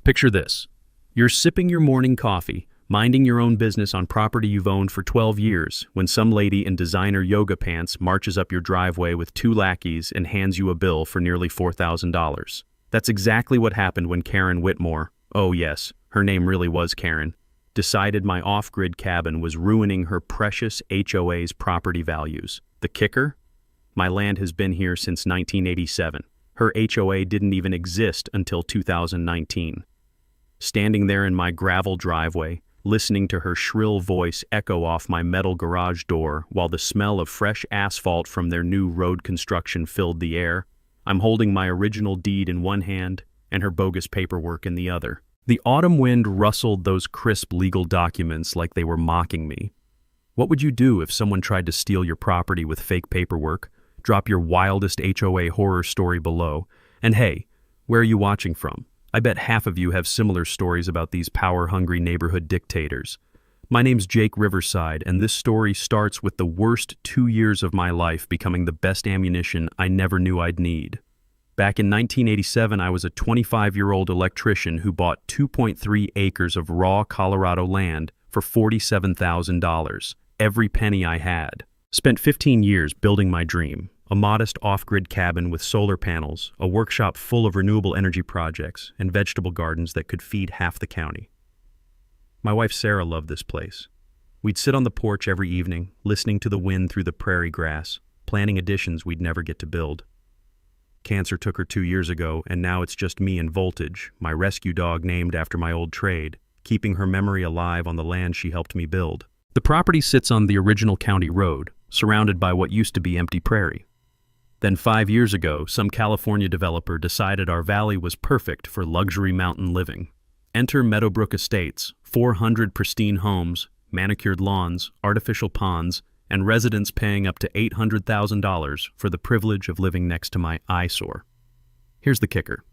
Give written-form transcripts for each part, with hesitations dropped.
Picture this. You're sipping your morning coffee, minding your own business on property you've owned for 12 years, when some lady in designer yoga pants marches up your driveway with two lackeys and hands you a bill for nearly $4,000. That's exactly what happened when Karen Whitmore, oh yes, her name really was Karen, decided my off-grid cabin was ruining her precious HOA's property values. The kicker? My land has been here since 1987. Her HOA didn't even exist until 2019. Standing there in my gravel driveway, listening to her shrill voice echo off my metal garage door while the smell of fresh asphalt from their new road construction filled the air, I'm holding my original deed in one hand and her bogus paperwork in the other. The autumn wind rustled those crisp legal documents like they were mocking me. What would you do if someone tried to steal your property with fake paperwork? Drop your wildest HOA horror story below. And hey, where are you watching from? I bet half of you have similar stories about these power-hungry neighborhood dictators. My name's Jake Riverside, and this story starts with the worst 2 years of my life becoming the best ammunition I never knew I'd need. Back in 1987, I was a 25-year-old electrician who bought 2.3 acres of raw Colorado land for $47,000, every penny I had. Spent 15 years building my dream. A modest off-grid cabin with solar panels, a workshop full of renewable energy projects, and vegetable gardens that could feed half the county. My wife Sarah loved this place. We'd sit on the porch every evening, listening to the wind through the prairie grass, planning additions we'd never get to build. Cancer took her 2 years ago, and now it's just me and Voltage, my rescue dog named after my old trade, keeping her memory alive on the land she helped me build. The property sits on the original county road, surrounded by what used to be empty prairie. Then 5 years ago, some California developer decided our valley was perfect for luxury mountain living. Enter Meadowbrook Estates, 400 pristine homes, manicured lawns, artificial ponds, and residents paying up to $800,000 for the privilege of living next to my eyesore. Here's the kicker.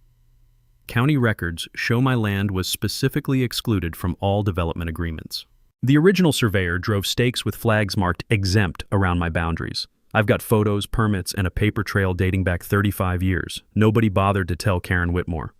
County records show my land was specifically excluded from all development agreements. The original surveyor drove stakes with flags marked exempt around my boundaries. I've got photos, permits, and a paper trail dating back 35 years. Nobody bothered to tell Karen Whitmore.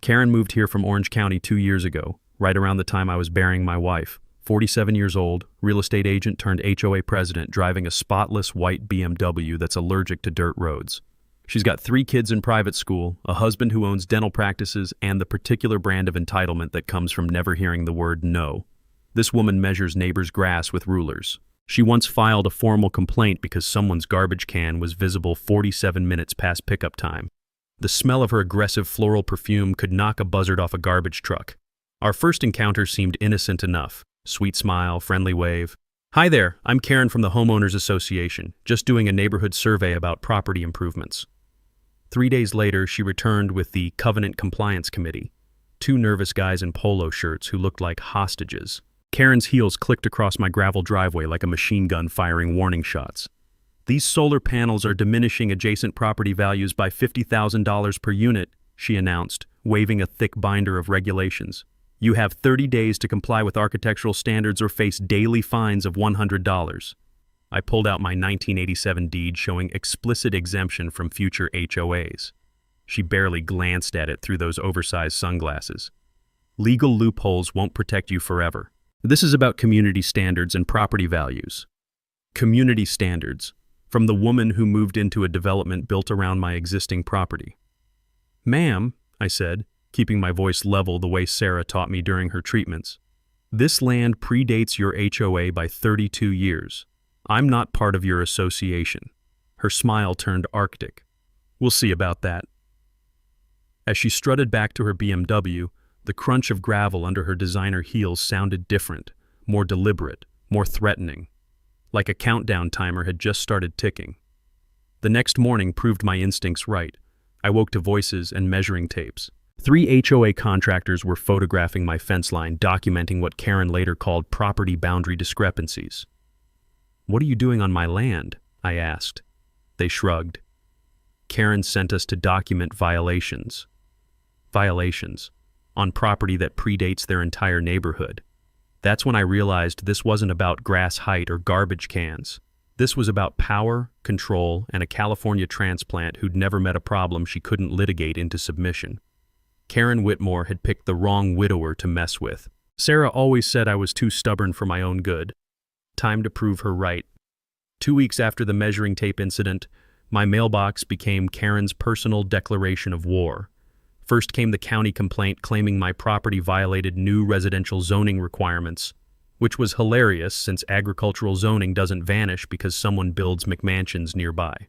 Karen moved here from Orange County 2 years ago, right around the time I was burying my wife. 47 years old, real estate agent turned HOA president, driving a spotless white BMW that's allergic to dirt roads. She's got 3 kids in private school, a husband who owns dental practices, and the particular brand of entitlement that comes from never hearing the word no. This woman measures neighbors' grass with rulers. She once filed a formal complaint because someone's garbage can was visible 47 minutes past pickup time. The smell of her aggressive floral perfume could knock a buzzard off a garbage truck. Our first encounter seemed innocent enough. Sweet smile, friendly wave. Hi there, I'm Karen from the Homeowners Association, just doing a neighborhood survey about property improvements. 3 days later, she returned with the Covenant Compliance Committee. 2 nervous guys in polo shirts who looked like hostages. Karen's heels clicked across my gravel driveway like a machine gun firing warning shots. These solar panels are diminishing adjacent property values by $50,000 per unit, she announced, waving a thick binder of regulations. You have 30 days to comply with architectural standards or face daily fines of $100. I pulled out my 1987 deed showing explicit exemption from future HOAs. She barely glanced at it through those oversized sunglasses. Legal loopholes won't protect you forever. This is about community standards and property values. Community standards, from the woman who moved into a development built around my existing property. Ma'am, I said, keeping my voice level the way Sarah taught me during her treatments, this land predates your HOA by 32 years. I'm not part of your association. Her smile turned arctic. We'll see about that. As she strutted back to her BMW, the crunch of gravel under her designer heels sounded different, more deliberate, more threatening. Like a countdown timer had just started ticking. The next morning proved my instincts right. I woke to voices and measuring tapes. 3 HOA contractors were photographing my fence line, documenting what Karen later called property boundary discrepancies. What are you doing on my land? I asked. They shrugged. Karen sent us to document violations. Violations. On property that predates their entire neighborhood. That's when I realized this wasn't about grass height or garbage cans. This was about power, control, and a California transplant who'd never met a problem she couldn't litigate into submission. Karen Whitmore had picked the wrong widower to mess with. Sarah always said I was too stubborn for my own good. Time to prove her right. 2 weeks after the measuring tape incident, my mailbox became Karen's personal declaration of war. First came the county complaint claiming my property violated new residential zoning requirements, which was hilarious since agricultural zoning doesn't vanish because someone builds McMansions nearby.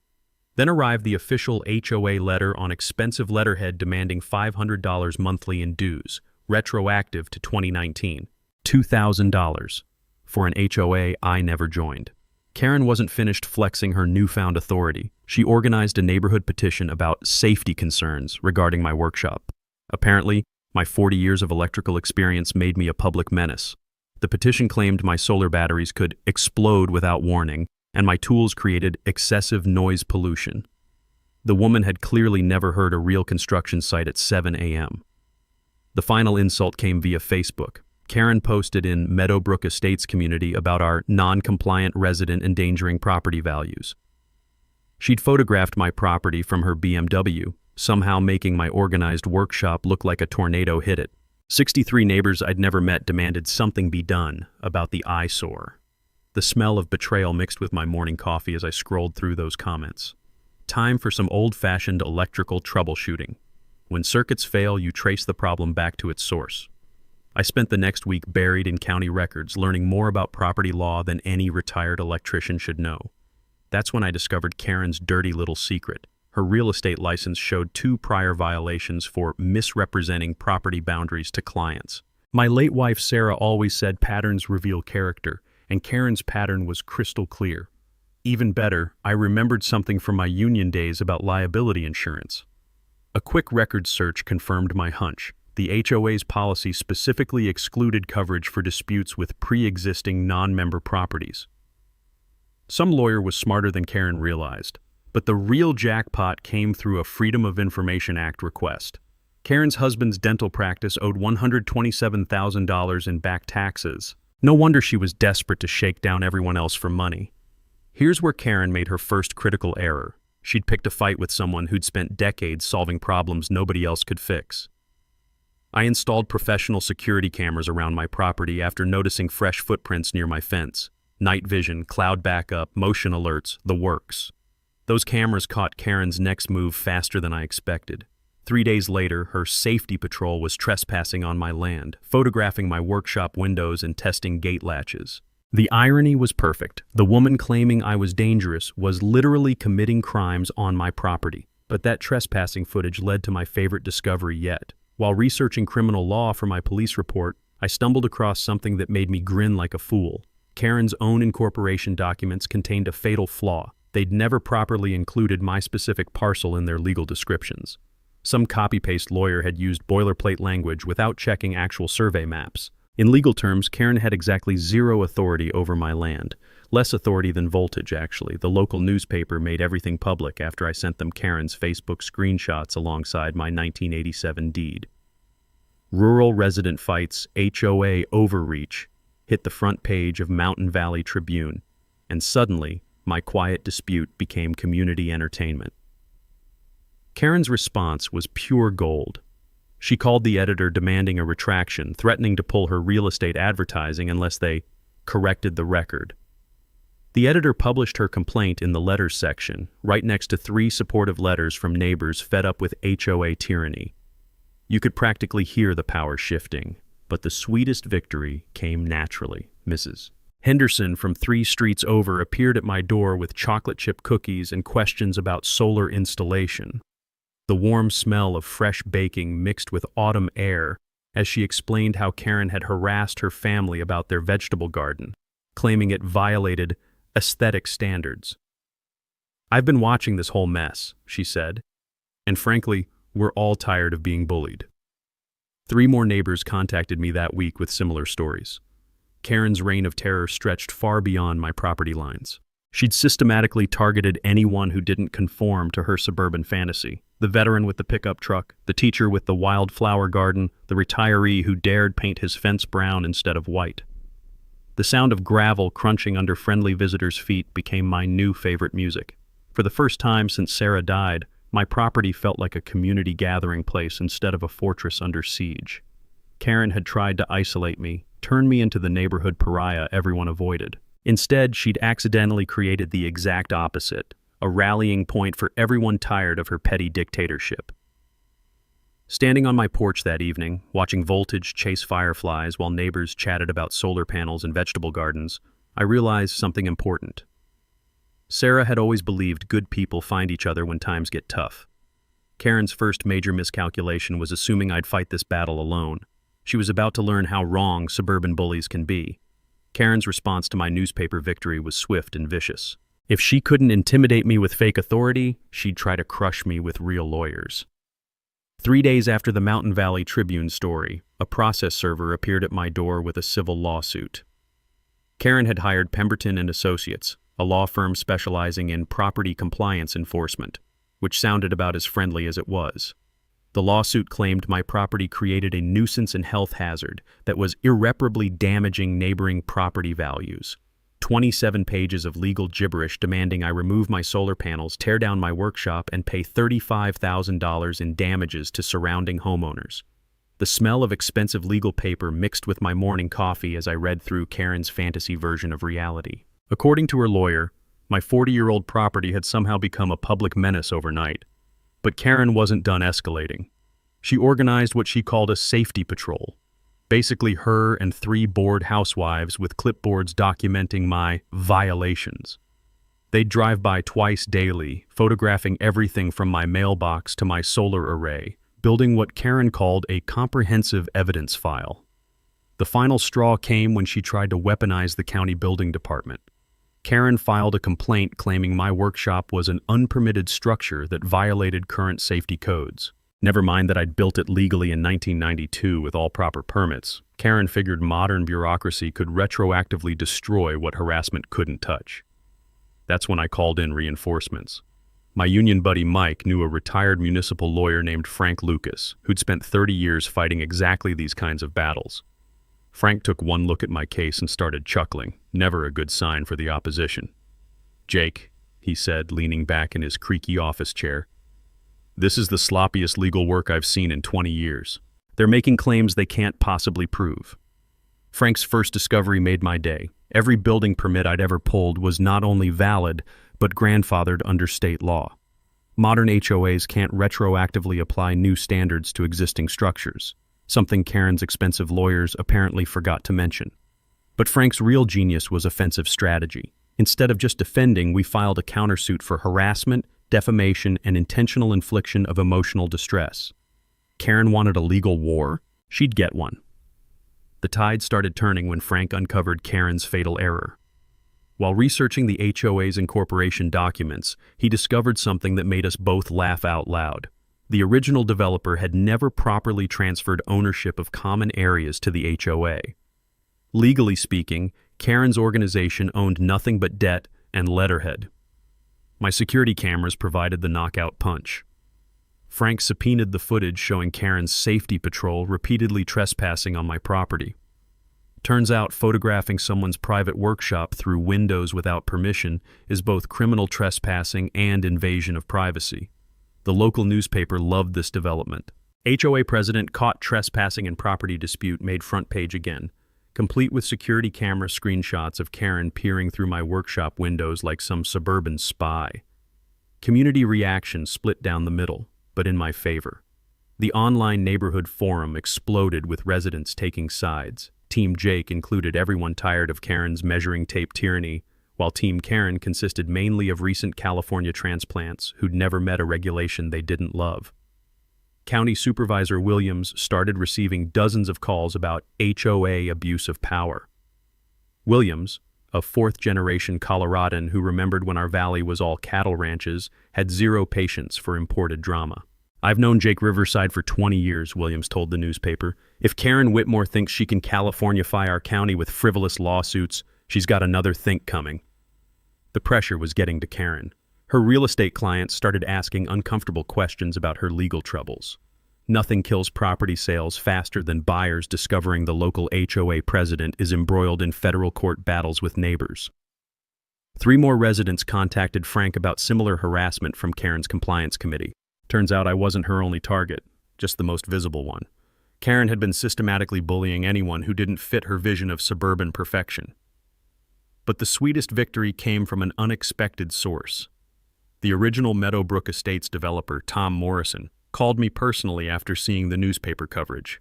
Then arrived the official HOA letter on expensive letterhead demanding $500 monthly in dues, retroactive to 2019. $2,000 for an HOA I never joined. Karen wasn't finished flexing her newfound authority. She organized a neighborhood petition about safety concerns regarding my workshop. Apparently, my 40 years of electrical experience made me a public menace. The petition claimed my solar batteries could explode without warning, and my tools created excessive noise pollution. The woman had clearly never heard a real construction site at 7 a.m. The final insult came via Facebook. Karen posted in Meadowbrook Estates community about our non-compliant resident endangering property values. She'd photographed my property from her BMW, somehow making my organized workshop look like a tornado hit it. 63 neighbors I'd never met demanded something be done about the eyesore. The smell of betrayal mixed with my morning coffee as I scrolled through those comments. Time for some old-fashioned electrical troubleshooting. When circuits fail, you trace the problem back to its source. I spent the next week buried in county records, learning more about property law than any retired electrician should know. That's when I discovered Karen's dirty little secret. Her real estate license showed 2 prior violations for misrepresenting property boundaries to clients. My late wife Sarah always said patterns reveal character, and Karen's pattern was crystal clear. Even better, I remembered something from my union days about liability insurance. A quick record search confirmed my hunch. The HOA's policy specifically excluded coverage for disputes with pre-existing non-member properties. Some lawyer was smarter than Karen realized, but the real jackpot came through a Freedom of Information Act request. Karen's husband's dental practice owed $127,000 in back taxes. No wonder she was desperate to shake down everyone else for money. Here's where Karen made her first critical error. She'd picked a fight with someone who'd spent decades solving problems nobody else could fix. I installed professional security cameras around my property after noticing fresh footprints near my fence. Night vision, cloud backup, motion alerts, the works. Those cameras caught Karen's next move faster than I expected. 3 days later, her safety patrol was trespassing on my land, photographing my workshop windows and testing gate latches. The irony was perfect. The woman claiming I was dangerous was literally committing crimes on my property. But that trespassing footage led to my favorite discovery yet. While researching criminal law for my police report, I stumbled across something that made me grin like a fool. Karen's own incorporation documents contained a fatal flaw. They'd never properly included my specific parcel in their legal descriptions. Some copy-paste lawyer had used boilerplate language without checking actual survey maps. In legal terms, Karen had exactly 0 authority over my land. Less authority than Voltage, actually. The local newspaper made everything public after I sent them Karen's Facebook screenshots alongside my 1987 deed. Rural resident fights HOA overreach hit the front page of Mountain Valley Tribune, and suddenly, my quiet dispute became community entertainment. Karen's response was pure gold. She called the editor demanding a retraction, threatening to pull her real estate advertising unless they corrected the record. The editor published her complaint in the letters section, right next to 3 supportive letters from neighbors fed up with HOA tyranny. You could practically hear the power shifting, but the sweetest victory came naturally. Mrs. Henderson from 3 streets over appeared at my door with chocolate chip cookies and questions about solar installation. The warm smell of fresh baking mixed with autumn air as she explained how Karen had harassed her family about their vegetable garden, claiming it violated aesthetic standards. "I've been watching this whole mess," she said, "and frankly, we're all tired of being bullied." 3 more neighbors contacted me that week with similar stories. Karen's reign of terror stretched far beyond my property lines. She'd systematically targeted anyone who didn't conform to her suburban fantasy. The veteran with the pickup truck, the teacher with the wildflower garden, the retiree who dared paint his fence brown instead of white. The sound of gravel crunching under friendly visitors' feet became my new favorite music. For the first time since Sarah died, My property felt like a community gathering place instead of a fortress under siege. Karen had tried to isolate me, turn me into the neighborhood pariah everyone avoided. Instead, she'd accidentally created the exact opposite, a rallying point for everyone tired of her petty dictatorship. Standing on my porch that evening, watching voltage chase fireflies while neighbors chatted about solar panels and vegetable gardens, I realized something important. Sarah had always believed good people find each other when times get tough. Karen's first major miscalculation was assuming I'd fight this battle alone. She was about to learn how wrong suburban bullies can be. Karen's response to my newspaper victory was swift and vicious. If she couldn't intimidate me with fake authority, she'd try to crush me with real lawyers. 3 days after the Mountain Valley Tribune story, a process server appeared at my door with a civil lawsuit. Karen had hired Pemberton and Associates, a law firm specializing in property compliance enforcement, which sounded about as friendly as it was. The lawsuit claimed my property created a nuisance and health hazard that was irreparably damaging neighboring property values. 27 pages of legal gibberish demanding I remove my solar panels, tear down my workshop, and pay $35,000 in damages to surrounding homeowners. The smell of expensive legal paper mixed with my morning coffee as I read through Karen's fantasy version of reality. According to her lawyer, my 40-year-old property had somehow become a public menace overnight. But Karen wasn't done escalating. She organized what she called a safety patrol. Basically her and 3 bored housewives with clipboards documenting my violations. They'd drive by twice daily, photographing everything from my mailbox to my solar array, building what Karen called a comprehensive evidence file. The final straw came when she tried to weaponize the county building department. Karen filed a complaint claiming my workshop was an unpermitted structure that violated current safety codes. Never mind that I'd built it legally in 1992 with all proper permits. Karen figured modern bureaucracy could retroactively destroy what harassment couldn't touch. That's when I called in reinforcements. My union buddy Mike knew a retired municipal lawyer named Frank Lucas, who'd spent 30 years fighting exactly these kinds of battles. Frank took one look at my case and started chuckling, never a good sign for the opposition. "Jake," he said, leaning back in his creaky office chair, "this is the sloppiest legal work I've seen in 20 years. They're making claims they can't possibly prove." Frank's first discovery made my day. Every building permit I'd ever pulled was not only valid, but grandfathered under state law. Modern HOAs can't retroactively apply new standards to existing structures, something Karen's expensive lawyers apparently forgot to mention. But Frank's real genius was offensive strategy. Instead of just defending, we filed a countersuit for harassment, defamation, and intentional infliction of emotional distress. Karen wanted a legal war. She'd get one. The tide started turning when Frank uncovered Karen's fatal error. While researching the HOA's incorporation documents, he discovered something that made us both laugh out loud. The original developer had never properly transferred ownership of common areas to the HOA. Legally speaking, Karen's organization owned nothing but debt and letterhead. My security cameras provided the knockout punch. Frank subpoenaed the footage showing Karen's safety patrol repeatedly trespassing on my property. Turns out photographing someone's private workshop through windows without permission is both criminal trespassing and invasion of privacy. The local newspaper loved this development. HOA president caught trespassing in property dispute made front page again, complete with security camera screenshots of Karen peering through my workshop windows like some suburban spy. Community reaction split down the middle, but in my favor. The online neighborhood forum exploded with residents taking sides. Team Jake included everyone tired of Karen's measuring tape tyranny, while Team Karen consisted mainly of recent California transplants who'd never met a regulation they didn't love. County Supervisor Williams started receiving dozens of calls about HOA abuse of power. Williams, a fourth-generation Coloradan who remembered when our valley was all cattle ranches, had zero patience for imported drama. "I've known Jake Riverside for 20 years, Williams told the newspaper. "If Karen Whitmore thinks she can Californify our county with frivolous lawsuits, she's got another think coming." The pressure was getting to Karen. Her real estate clients started asking uncomfortable questions about her legal troubles. Nothing kills property sales faster than buyers discovering the local HOA president is embroiled in federal court battles with neighbors. 3 more residents contacted Frank about similar harassment from Karen's compliance committee. Turns out I wasn't her only target, just the most visible one. Karen had been systematically bullying anyone who didn't fit her vision of suburban perfection. But the sweetest victory came from an unexpected source. The original Meadowbrook Estates developer, Tom Morrison, called me personally after seeing the newspaper coverage.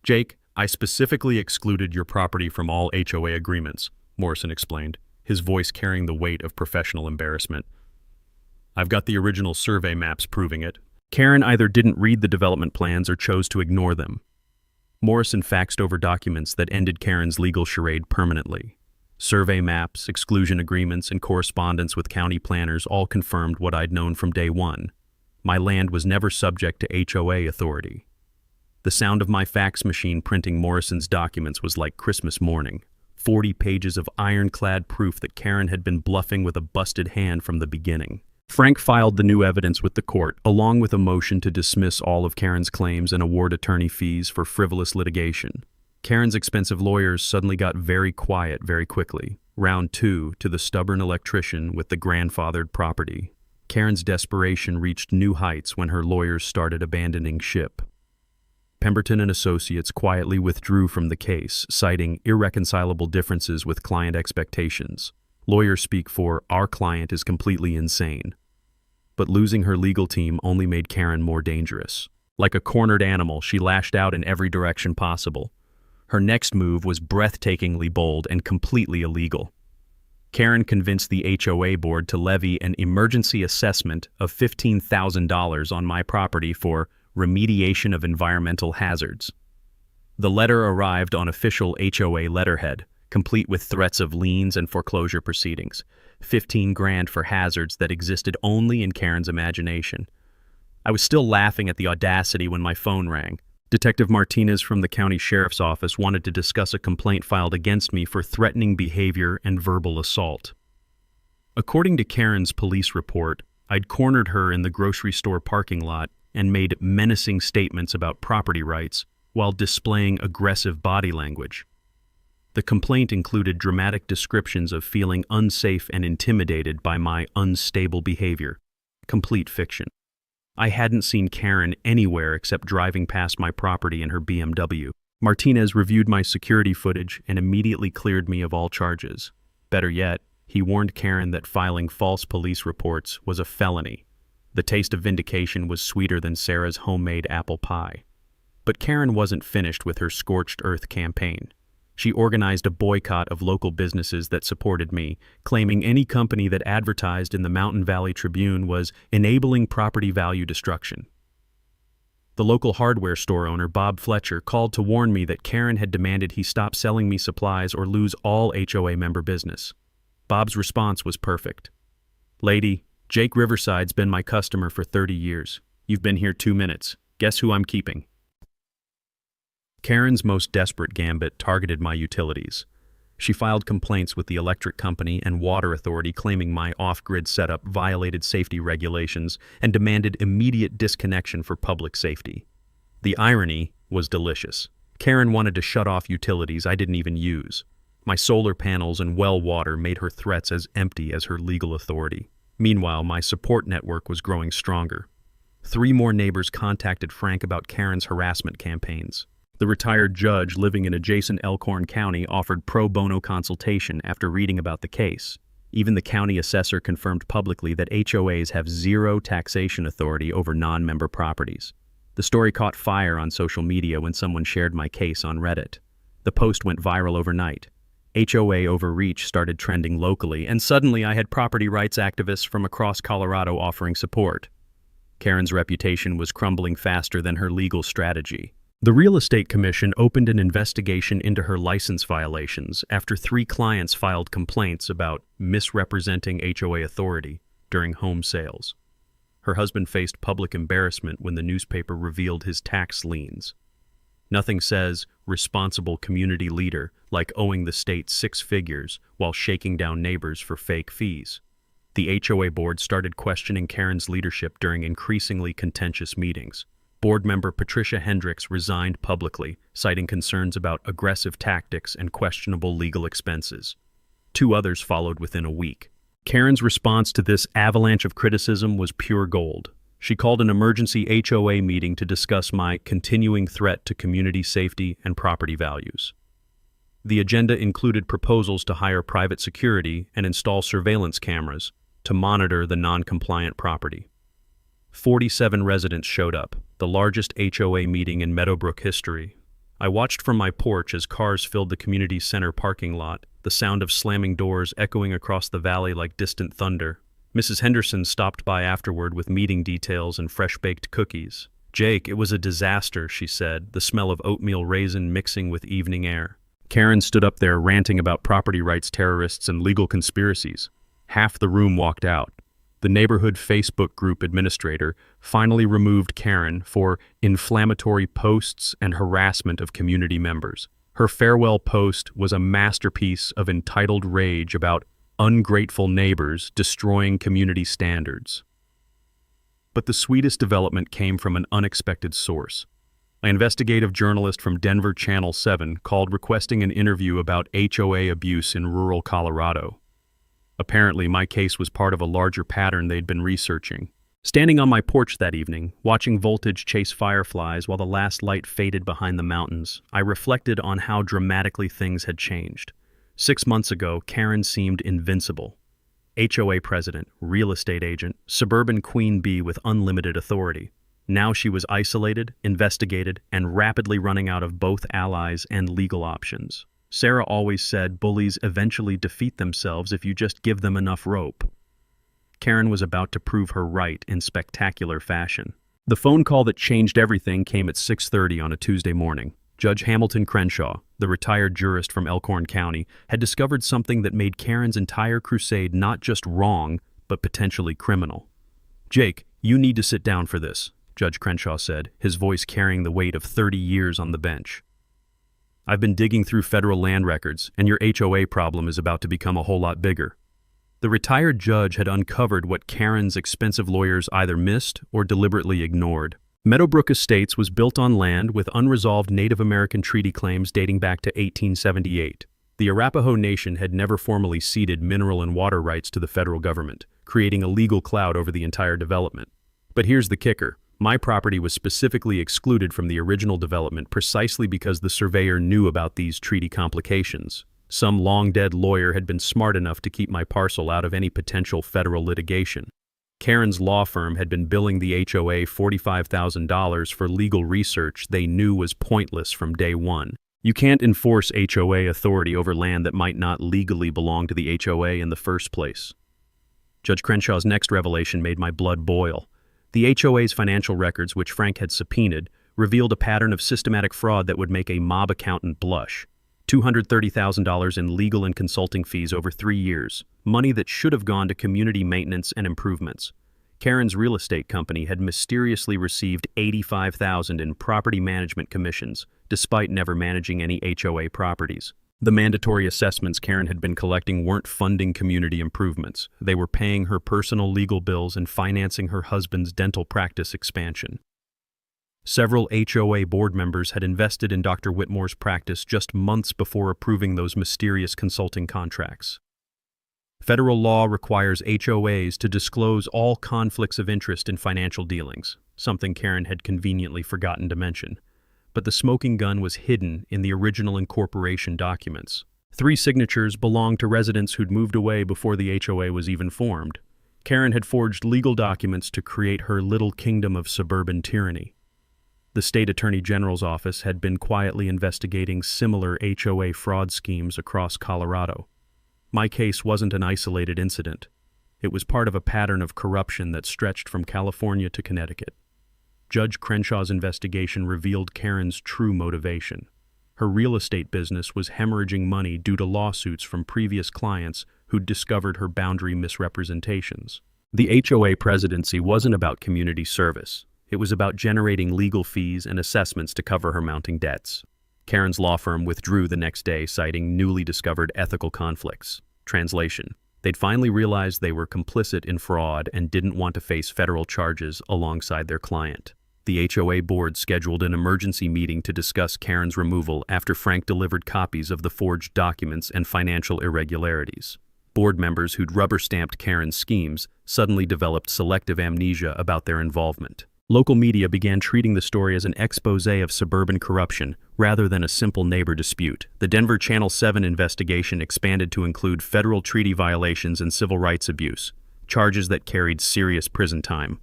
"Jake, I specifically excluded your property from all HOA agreements," Morrison explained, his voice carrying the weight of professional embarrassment. "I've got the original survey maps proving it." Karen either didn't read the development plans or chose to ignore them. Morrison faxed over documents that ended Karen's legal charade permanently. Survey maps, exclusion agreements, and correspondence with county planners all confirmed what I'd known from day one. My land was never subject to HOA authority. The sound of my fax machine printing Morrison's documents was like Christmas morning. 40 pages of ironclad proof that Karen had been bluffing with a busted hand from the beginning. Frank filed the new evidence with the court, along with a motion to dismiss all of Karen's claims and award attorney fees for frivolous litigation. Karen's expensive lawyers suddenly got very quiet very quickly. Round 2 to the stubborn electrician with the grandfathered property. Karen's desperation reached new heights when her lawyers started abandoning ship. Pemberton and Associates quietly withdrew from the case, citing irreconcilable differences with client expectations. Lawyers speak for, "Our client is completely insane." But losing her legal team only made Karen more dangerous. Like a cornered animal, she lashed out in every direction possible. Her next move was breathtakingly bold and completely illegal. Karen convinced the HOA board to levy an emergency assessment of $15,000 on my property for remediation of environmental hazards. The letter arrived on official HOA letterhead, complete with threats of liens and foreclosure proceedings. 15 grand for hazards that existed only in Karen's imagination. I was still laughing at the audacity when my phone rang. Detective Martinez from the county sheriff's office wanted to discuss a complaint filed against me for threatening behavior and verbal assault. According to Karen's police report, I'd cornered her in the grocery store parking lot and made menacing statements about property rights while displaying aggressive body language. The complaint included dramatic descriptions of feeling unsafe and intimidated by my unstable behavior. Complete fiction. I hadn't seen Karen anywhere except driving past my property in her BMW. Martinez reviewed my security footage and immediately cleared me of all charges. Better yet, he warned Karen that filing false police reports was a felony. The taste of vindication was sweeter than Sarah's homemade apple pie. But Karen wasn't finished with her scorched earth campaign. She organized a boycott of local businesses that supported me, claiming any company that advertised in the Mountain Valley Tribune was enabling property value destruction. The local hardware store owner, Bob Fletcher, called to warn me that Karen had demanded he stop selling me supplies or lose all HOA member business. Bob's response was perfect. "Lady, Jake Riverside's been my customer for 30 years. You've been here 2 minutes. Guess who I'm keeping?" Karen's most desperate gambit targeted my utilities. She filed complaints with the electric company and water authority claiming my off-grid setup violated safety regulations and demanded immediate disconnection for public safety. The irony was delicious. Karen wanted to shut off utilities I didn't even use. My solar panels and well water made her threats as empty as her legal authority. Meanwhile, my support network was growing stronger. 3 more neighbors contacted Frank about Karen's harassment campaigns. The retired judge living in adjacent Elkhorn County offered pro bono consultation after reading about the case. Even the county assessor confirmed publicly that HOAs have 0 taxation authority over non-member properties. The story caught fire on social media when someone shared my case on Reddit. The post went viral overnight. HOA overreach started trending locally, and suddenly I had property rights activists from across Colorado offering support. Karen's reputation was crumbling faster than her legal strategy. The Real Estate Commission opened an investigation into her license violations after 3 clients filed complaints about misrepresenting HOA authority during home sales. Her husband faced public embarrassment when the newspaper revealed his tax liens. Nothing says responsible community leader like owing the state 6 figures while shaking down neighbors for fake fees. The HOA board started questioning Karen's leadership during increasingly contentious meetings. Board member Patricia Hendricks resigned publicly, citing concerns about aggressive tactics and questionable legal expenses. 2 others followed within a week. Karen's response to this avalanche of criticism was pure gold. She called an emergency HOA meeting to discuss my continuing threat to community safety and property values. The agenda included proposals to hire private security and install surveillance cameras to monitor the non-compliant property. 47 residents showed up, the largest HOA meeting in Meadowbrook history. I watched from my porch as cars filled the community center parking lot, the sound of slamming doors echoing across the valley like distant thunder. Mrs. Henderson stopped by afterward with meeting details and fresh-baked cookies. "Jake, it was a disaster," she said, the smell of oatmeal raisin mixing with evening air. Karen stood up there ranting about property rights terrorists and legal conspiracies. Half the room walked out. The neighborhood Facebook group administrator finally removed Karen for inflammatory posts and harassment of community members. Her farewell post was a masterpiece of entitled rage about ungrateful neighbors destroying community standards. But the sweetest development came from an unexpected source. An investigative journalist from Denver Channel 7 called requesting an interview about HOA abuse in rural Colorado. Apparently, my case was part of a larger pattern they'd been researching. Standing on my porch that evening, watching voltage chase fireflies while the last light faded behind the mountains, I reflected on how dramatically things had changed. 6 months ago, Karen seemed invincible. HOA president, real estate agent, suburban queen bee with unlimited authority. Now she was isolated, investigated, and rapidly running out of both allies and legal options. Sarah always said bullies eventually defeat themselves if you just give them enough rope. Karen was about to prove her right in spectacular fashion. The phone call that changed everything came at 6:30 on a Tuesday morning. Judge Hamilton Crenshaw, the retired jurist from Elkhorn County, had discovered something that made Karen's entire crusade not just wrong, but potentially criminal. "Jake, you need to sit down for this," Judge Crenshaw said, his voice carrying the weight of 30 years on the bench. "I've been digging through federal land records, and your HOA problem is about to become a whole lot bigger." The retired judge had uncovered what Karen's expensive lawyers either missed or deliberately ignored. Meadowbrook Estates was built on land with unresolved Native American treaty claims dating back to 1878. The Arapaho Nation had never formally ceded mineral and water rights to the federal government, creating a legal cloud over the entire development. But here's the kicker. My property was specifically excluded from the original development precisely because the surveyor knew about these treaty complications. Some long-dead lawyer had been smart enough to keep my parcel out of any potential federal litigation. Karen's law firm had been billing the HOA $45,000 for legal research they knew was pointless from day one. You can't enforce HOA authority over land that might not legally belong to the HOA in the first place. Judge Crenshaw's next revelation made my blood boil. The HOA's financial records, which Frank had subpoenaed, revealed a pattern of systematic fraud that would make a mob accountant blush. $230,000 in legal and consulting fees over 3 years, money that should have gone to community maintenance and improvements. Karen's real estate company had mysteriously received $85,000 in property management commissions, despite never managing any HOA properties. The mandatory assessments Karen had been collecting weren't funding community improvements. They were paying her personal legal bills and financing her husband's dental practice expansion. Several HOA board members had invested in Dr. Whitmore's practice just months before approving those mysterious consulting contracts. Federal law requires HOAs to disclose all conflicts of interest in financial dealings, something Karen had conveniently forgotten to mention. But the smoking gun was hidden in the original incorporation documents. 3 signatures belonged to residents who'd moved away before the HOA was even formed. Karen had forged legal documents to create her little kingdom of suburban tyranny. The state attorney general's office had been quietly investigating similar HOA fraud schemes across Colorado. My case wasn't an isolated incident. It was part of a pattern of corruption that stretched from California to Connecticut. Judge Crenshaw's investigation revealed Karen's true motivation. Her real estate business was hemorrhaging money due to lawsuits from previous clients who'd discovered her boundary misrepresentations. The HOA presidency wasn't about community service. It was about generating legal fees and assessments to cover her mounting debts. Karen's law firm withdrew the next day, citing newly discovered ethical conflicts. Translation: they'd finally realized they were complicit in fraud and didn't want to face federal charges alongside their client. The HOA board scheduled an emergency meeting to discuss Karen's removal after Frank delivered copies of the forged documents and financial irregularities. board members who'd rubber-stamped Karen's schemes suddenly developed selective amnesia about their involvement. Local media began treating the story as an exposé of suburban corruption rather than a simple neighbor dispute. The Denver Channel 7 investigation expanded to include federal treaty violations and civil rights abuse, charges that carried serious prison time.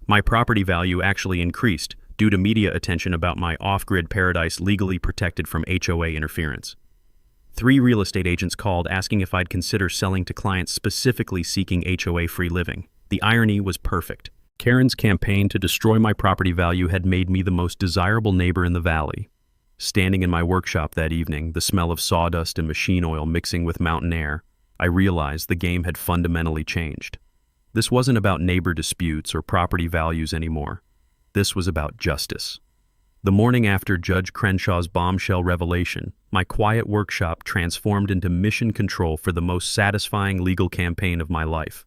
My property value actually increased due to media attention about my off-grid paradise legally protected from HOA interference. 3 real estate agents called asking if I'd consider selling to clients specifically seeking HOA-free living. The irony was perfect. Karen's campaign to destroy my property value had made me the most desirable neighbor in the valley. Standing in my workshop that evening, the smell of sawdust and machine oil mixing with mountain air, I realized the game had fundamentally changed. This wasn't about neighbor disputes or property values anymore. This was about justice. The morning after Judge Crenshaw's bombshell revelation, my quiet workshop transformed into mission control for the most satisfying legal campaign of my life.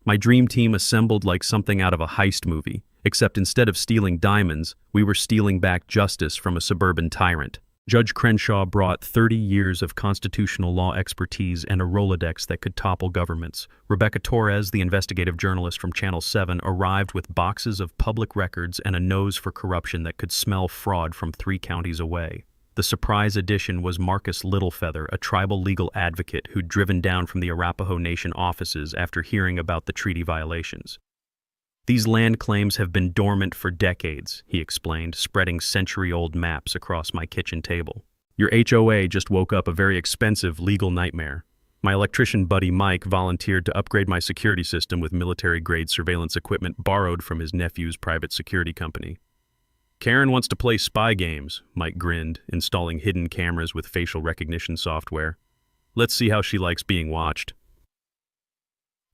My dream team assembled like something out of a heist movie, except instead of stealing diamonds, we were stealing back justice from a suburban tyrant. Judge Crenshaw brought 30 years of constitutional law expertise and a Rolodex that could topple governments. Rebecca Torres, the investigative journalist from Channel 7, arrived with boxes of public records and a nose for corruption that could smell fraud from 3 counties away. The surprise addition was Marcus Littlefeather, a tribal legal advocate who'd driven down from the Arapaho Nation offices after hearing about the treaty violations. These land claims have been dormant for decades, he explained, spreading century-old maps across my kitchen table. Your HOA just woke up a very expensive legal nightmare. My electrician buddy Mike volunteered to upgrade my security system with military-grade surveillance equipment borrowed from his nephew's private security company. Karen wants to play spy games, Mike grinned, installing hidden cameras with facial recognition software. Let's see how she likes being watched.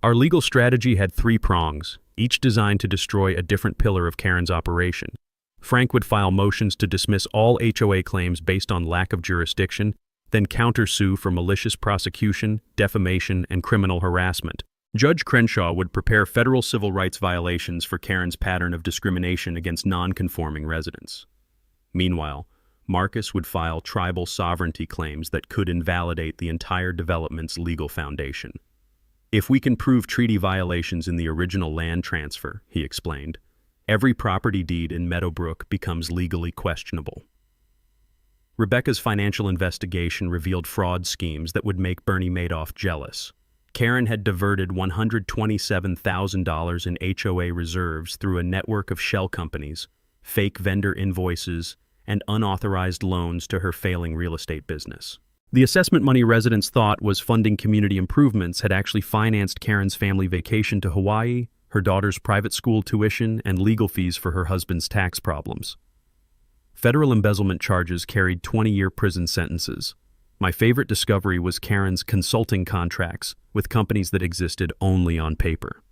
Our legal strategy had 3 prongs, each designed to destroy a different pillar of Karen's operation. Frank would file motions to dismiss all HOA claims based on lack of jurisdiction, then countersue for malicious prosecution, defamation, and criminal harassment. Judge Crenshaw would prepare federal civil rights violations for Karen's pattern of discrimination against non-conforming residents. Meanwhile, Marcus would file tribal sovereignty claims that could invalidate the entire development's legal foundation. If we can prove treaty violations in the original land transfer, he explained, every property deed in Meadowbrook becomes legally questionable. Rebecca's financial investigation revealed fraud schemes that would make Bernie Madoff jealous. Karen had diverted $127,000 in HOA reserves through a network of shell companies, fake vendor invoices, and unauthorized loans to her failing real estate business. The assessment money residents thought was funding community improvements had actually financed Karen's family vacation to Hawaii, her daughter's private school tuition, and legal fees for her husband's tax problems. Federal embezzlement charges carried 20-year prison sentences. My favorite discovery was Karen's consulting contracts with companies that existed only on paper.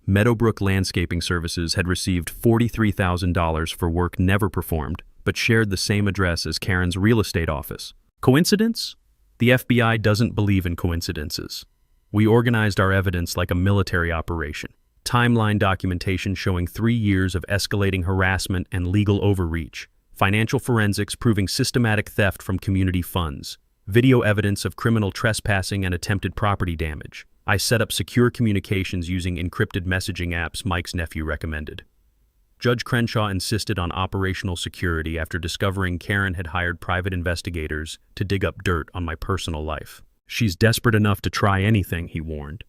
Meadowbrook Landscaping Services had received $43,000 for work never performed, but shared the same address as Karen's real estate office. Coincidence? The FBI doesn't believe in coincidences. We organized our evidence like a military operation. Timeline documentation showing 3 years of escalating harassment and legal overreach. Financial forensics proving systematic theft from community funds. Video evidence of criminal trespassing and attempted property damage. I set up secure communications using encrypted messaging apps Mike's nephew recommended. Judge Crenshaw insisted on operational security after discovering Karen had hired private investigators to dig up dirt on my personal life. She's desperate enough to try anything, he warned.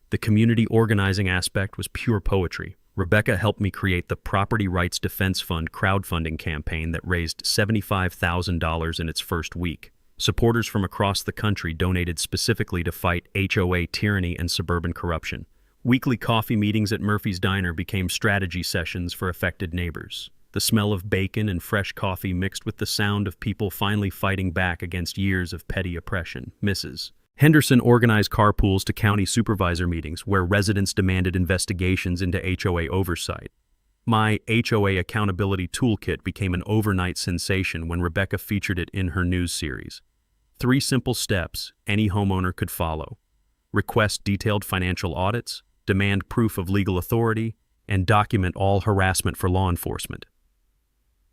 The community organizing aspect was pure poetry. Rebecca helped me create the Property Rights Defense Fund crowdfunding campaign that raised $75,000 in its first week. Supporters from across the country donated specifically to fight HOA tyranny and suburban corruption. Weekly coffee meetings at Murphy's Diner became strategy sessions for affected neighbors. The smell of bacon and fresh coffee mixed with the sound of people finally fighting back against years of petty oppression. Mrs. Henderson organized carpools to county supervisor meetings where residents demanded investigations into HOA oversight. My HOA accountability toolkit became an overnight sensation when Rebecca featured it in her news series. 3 simple steps any homeowner could follow. Request detailed financial audits, demand proof of legal authority, and document all harassment for law enforcement.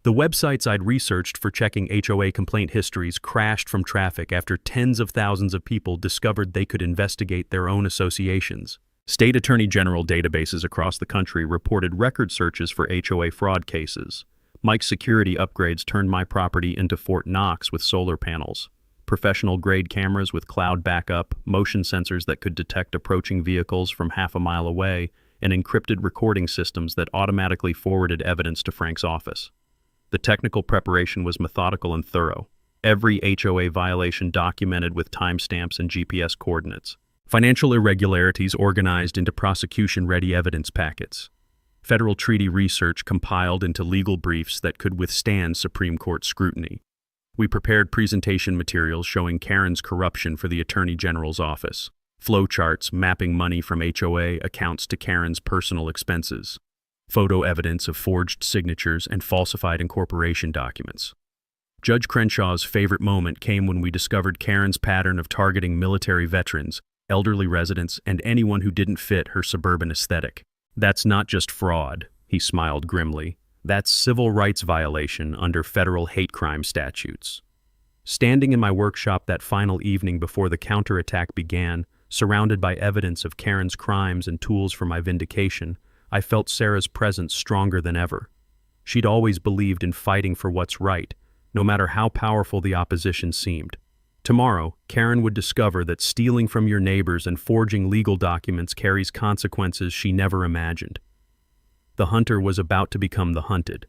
The websites I'd researched for checking HOA complaint histories crashed from traffic after tens of thousands of people discovered they could investigate their own associations. State Attorney General databases across the country reported record searches for HOA fraud cases. Mike's security upgrades turned my property into Fort Knox with solar panels. Professional-grade cameras with cloud backup, motion sensors that could detect approaching vehicles from half a mile away, and encrypted recording systems that automatically forwarded evidence to Frank's office. The technical preparation was methodical and thorough. Every HOA violation documented with timestamps and GPS coordinates. Financial irregularities organized into prosecution-ready evidence packets. Federal treaty research compiled into legal briefs that could withstand Supreme Court scrutiny. We prepared presentation materials showing Karen's corruption for the Attorney General's office. Flowcharts mapping money from HOA accounts to Karen's personal expenses. Photo evidence of forged signatures and falsified incorporation documents. Judge Crenshaw's favorite moment came when we discovered Karen's pattern of targeting military veterans, elderly residents, and anyone who didn't fit her suburban aesthetic. That's not just fraud, he smiled grimly. That's civil rights violation under federal hate crime statutes. Standing in my workshop that final evening before the counterattack began, surrounded by evidence of Karen's crimes and tools for my vindication, I felt Sarah's presence stronger than ever. She'd always believed in fighting for what's right, no matter how powerful the opposition seemed. Tomorrow, Karen would discover that stealing from your neighbors and forging legal documents carries consequences she never imagined. The hunter was about to become the hunted.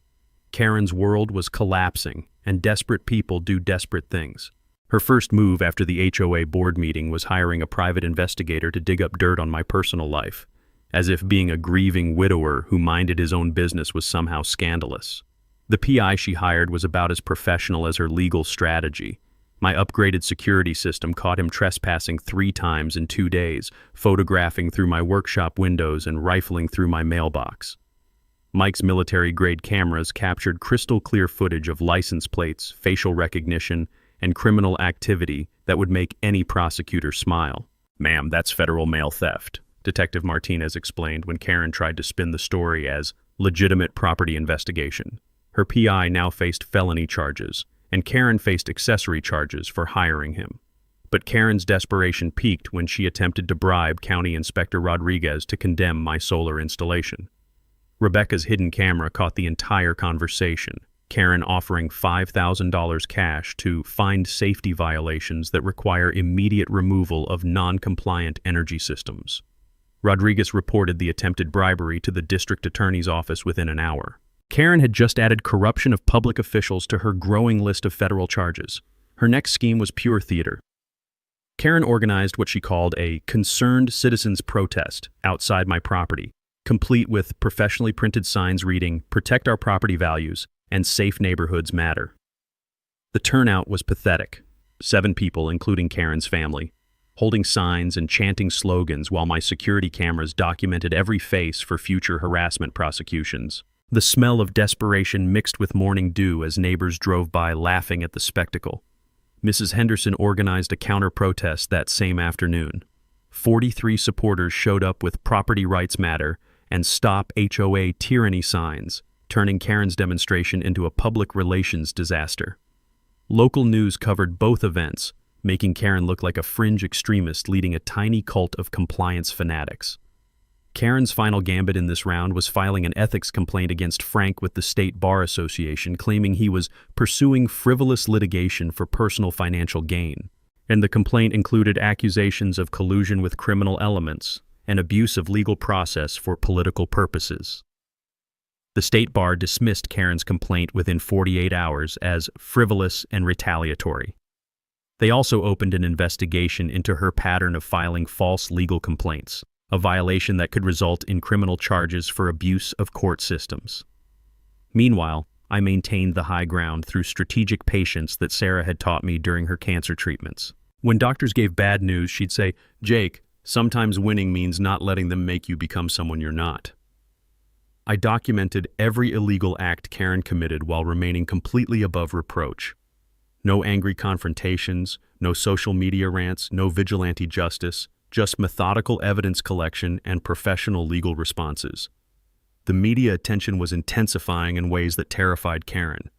Karen's world was collapsing, and desperate people do desperate things. Her first move after the HOA board meeting was hiring a private investigator to dig up dirt on my personal life, as if being a grieving widower who minded his own business was somehow scandalous. The PI she hired was about as professional as her legal strategy. My upgraded security system caught him trespassing 3 times in 2 days, photographing through my workshop windows and rifling through my mailbox. Mike's military-grade cameras captured crystal-clear footage of license plates, facial recognition, and criminal activity that would make any prosecutor smile. "Ma'am, that's federal mail theft," Detective Martinez explained when Karen tried to spin the story as legitimate property investigation. Her PI now faced felony charges, and Karen faced accessory charges for hiring him. But Karen's desperation peaked when she attempted to bribe County Inspector Rodriguez to condemn my solar installation. Rebecca's hidden camera caught the entire conversation, Karen offering $5,000 cash to find safety violations that require immediate removal of non-compliant energy systems. Rodriguez reported the attempted bribery to the district attorney's office within an hour. Karen had just added corruption of public officials to her growing list of federal charges. Her next scheme was pure theater. Karen organized what she called a concerned citizens protest outside my property, complete with professionally printed signs reading, "Protect our property values," and "Safe neighborhoods matter." The turnout was pathetic. 7 people, including Karen's family, holding signs and chanting slogans while my security cameras documented every face for future harassment prosecutions. The smell of desperation mixed with morning dew as neighbors drove by laughing at the spectacle. Mrs. Henderson organized a counter-protest that same afternoon. 43 supporters showed up with "Property Rights Matter" and "Stop HOA Tyranny" signs, turning Karen's demonstration into a public relations disaster. Local news covered both events, making Karen look like a fringe extremist leading a tiny cult of compliance fanatics. Karen's final gambit in this round was filing an ethics complaint against Frank with the State Bar Association, claiming he was pursuing frivolous litigation for personal financial gain. And the complaint included accusations of collusion with criminal elements and abuse of legal process for political purposes. The State Bar dismissed Karen's complaint within 48 hours as frivolous and retaliatory. They also opened an investigation into her pattern of filing false legal complaints, a violation that could result in criminal charges for abuse of court systems. Meanwhile, I maintained the high ground through strategic patience that Sarah had taught me during her cancer treatments. When doctors gave bad news, she'd say, "Jake, sometimes winning means not letting them make you become someone you're not." I documented every illegal act Karen committed while remaining completely above reproach. No angry confrontations, no social media rants, no vigilante justice, just methodical evidence collection and professional legal responses. The media attention was intensifying in ways that terrified Karen.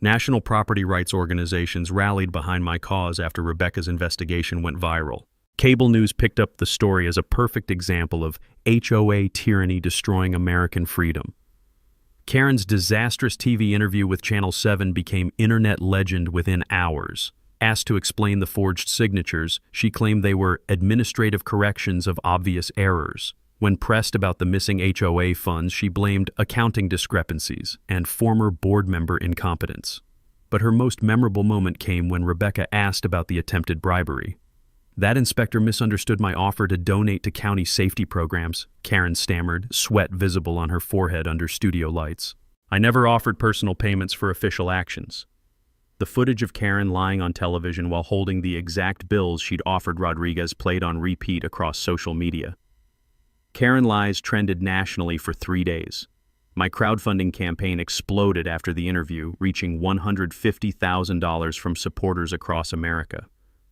National property rights organizations rallied behind my cause after Rebecca's investigation went viral. Cable news picked up the story as a perfect example of HOA tyranny destroying American freedom. Karen's disastrous TV interview with Channel 7 became internet legend within hours. Asked to explain the forged signatures, she claimed they were administrative corrections of obvious errors. When pressed about the missing HOA funds, she blamed accounting discrepancies and former board member incompetence. But her most memorable moment came when Rebecca asked about the attempted bribery. "That inspector misunderstood my offer to donate to county safety programs," Karen stammered, sweat visible on her forehead under studio lights. "I never offered personal payments for official actions." The footage of Karen lying on television while holding the exact bills she'd offered Rodriguez played on repeat across social media. Karen lies trended nationally for 3 days. My crowdfunding campaign exploded after the interview, reaching $150,000 from supporters across America.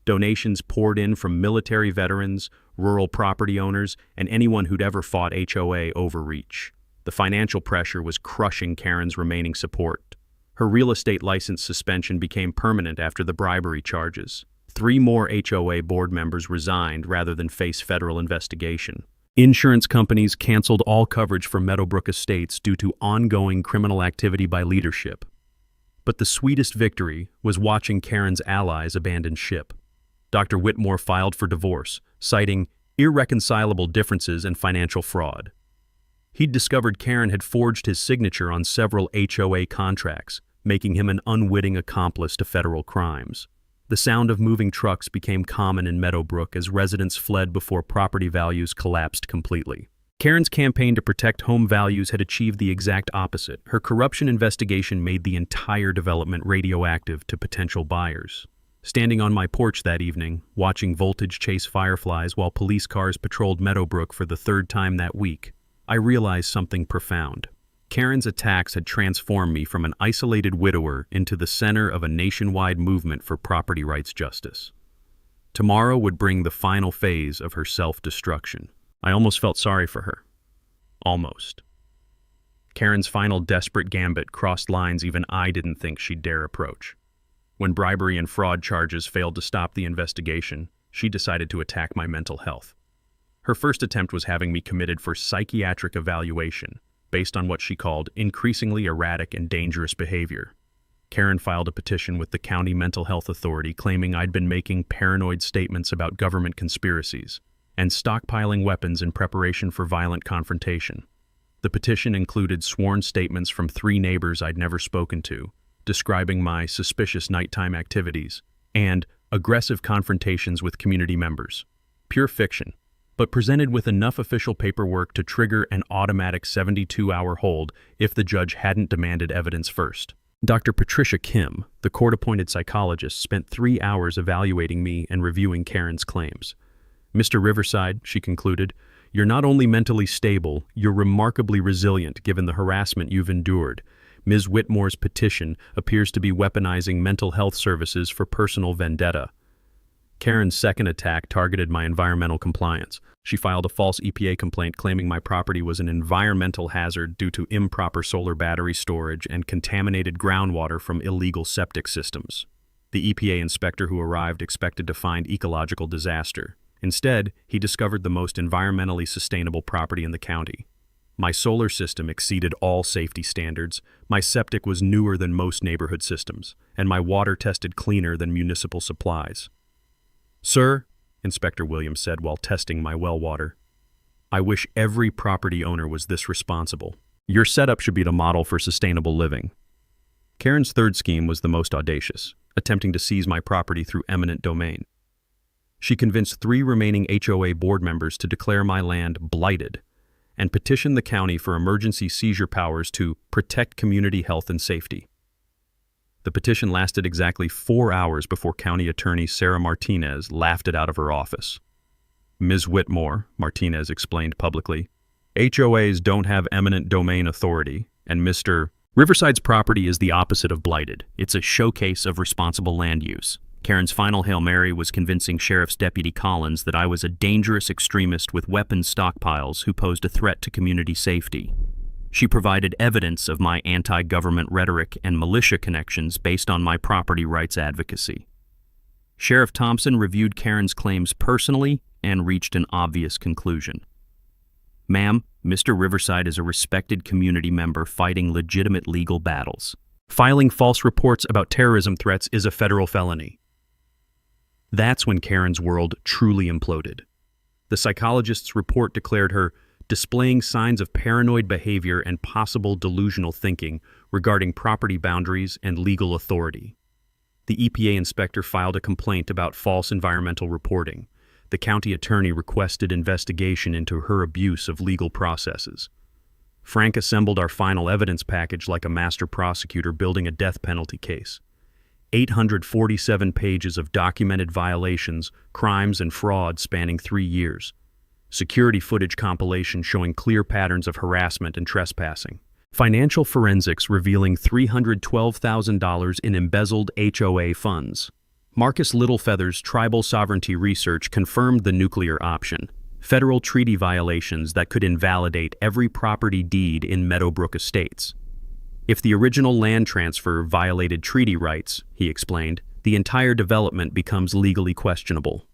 Donations poured in from military veterans, rural property owners, and anyone who'd ever fought HOA overreach. The financial pressure was crushing Karen's remaining support. Her real estate license suspension became permanent after the bribery charges. 3 more HOA board members resigned rather than face federal investigation. Insurance companies canceled all coverage for Meadowbrook Estates due to ongoing criminal activity by leadership. But the sweetest victory was watching Karen's allies abandon ship. Dr. Whitmore filed for divorce, citing irreconcilable differences and financial fraud. He'd discovered Karen had forged his signature on several HOA contracts, making him an unwitting accomplice to federal crimes. The sound of moving trucks became common in Meadowbrook as residents fled before property values collapsed completely. Karen's campaign to protect home values had achieved the exact opposite. Her corruption investigation made the entire development radioactive to potential buyers. Standing on my porch that evening, watching voltage chase fireflies while police cars patrolled Meadowbrook for the 3rd time that week, I realized something profound. Karen's attacks had transformed me from an isolated widower into the center of a nationwide movement for property rights justice. Tomorrow would bring the final phase of her self-destruction. I almost felt sorry for her. Almost. Karen's final desperate gambit crossed lines even I didn't think she'd dare approach. When bribery and fraud charges failed to stop the investigation, she decided to attack my mental health. Her first attempt was having me committed for psychiatric evaluation, based on what she called increasingly erratic and dangerous behavior. Karen filed a petition with the county mental health authority claiming I'd been making paranoid statements about government conspiracies and stockpiling weapons in preparation for violent confrontation. The petition included sworn statements from 3 neighbors I'd never spoken to, describing my suspicious nighttime activities and aggressive confrontations with community members. Pure fiction, but presented with enough official paperwork to trigger an automatic 72-hour hold if the judge hadn't demanded evidence first. Dr. Patricia Kim, the court-appointed psychologist, spent 3 hours evaluating me and reviewing Karen's claims. "Mr. Riverside," she concluded, "you're not only mentally stable, you're remarkably resilient given the harassment you've endured. Ms. Whitmore's petition appears to be weaponizing mental health services for personal vendetta." Karen's second attack targeted my environmental compliance. She filed a false EPA complaint claiming my property was an environmental hazard due to improper solar battery storage and contaminated groundwater from illegal septic systems. The EPA inspector who arrived expected to find ecological disaster. Instead, he discovered the most environmentally sustainable property in the county. My solar system exceeded all safety standards, my septic was newer than most neighborhood systems, and my water tested cleaner than municipal supplies. "Sir," Inspector Williams said while testing my well water, "I wish every property owner was this responsible. Your setup should be the model for sustainable living." Karen's third scheme was the most audacious, attempting to seize my property through eminent domain. She convinced 3 remaining HOA board members to declare my land blighted and petition the county for emergency seizure powers to protect community health and safety. The petition lasted exactly 4 hours before County Attorney Sarah Martinez laughed it out of her office. "Ms. Whitmore," Martinez explained publicly, "HOAs don't have eminent domain authority, and Mr. Riverside's property is the opposite of blighted. It's a showcase of responsible land use." Karen's final Hail Mary was convincing Sheriff's Deputy Collins that I was a dangerous extremist with weapons stockpiles who posed a threat to community safety. She provided evidence of my anti-government rhetoric and militia connections based on my property rights advocacy. Sheriff Thompson reviewed Karen's claims personally and reached an obvious conclusion. Ma'am, Mr. Riverside is a respected community member fighting legitimate legal battles. Filing false reports about terrorism threats is a federal felony. That's when Karen's world truly imploded. The psychologist's report declared her displaying signs of paranoid behavior and possible delusional thinking regarding property boundaries and legal authority. The EPA inspector filed a complaint about false environmental reporting. The county attorney requested investigation into her abuse of legal processes. Frank assembled our final evidence package like a master prosecutor building a death penalty case. 847 pages of documented violations, crimes, and fraud spanning 3 years. Security footage compilation showing clear patterns of harassment and trespassing. Financial forensics revealing $312,000 in embezzled HOA funds. Marcus Littlefeather's tribal sovereignty research confirmed the nuclear option. Federal treaty violations that could invalidate every property deed in Meadowbrook Estates. If the original land transfer violated treaty rights, he explained, the entire development becomes legally questionable.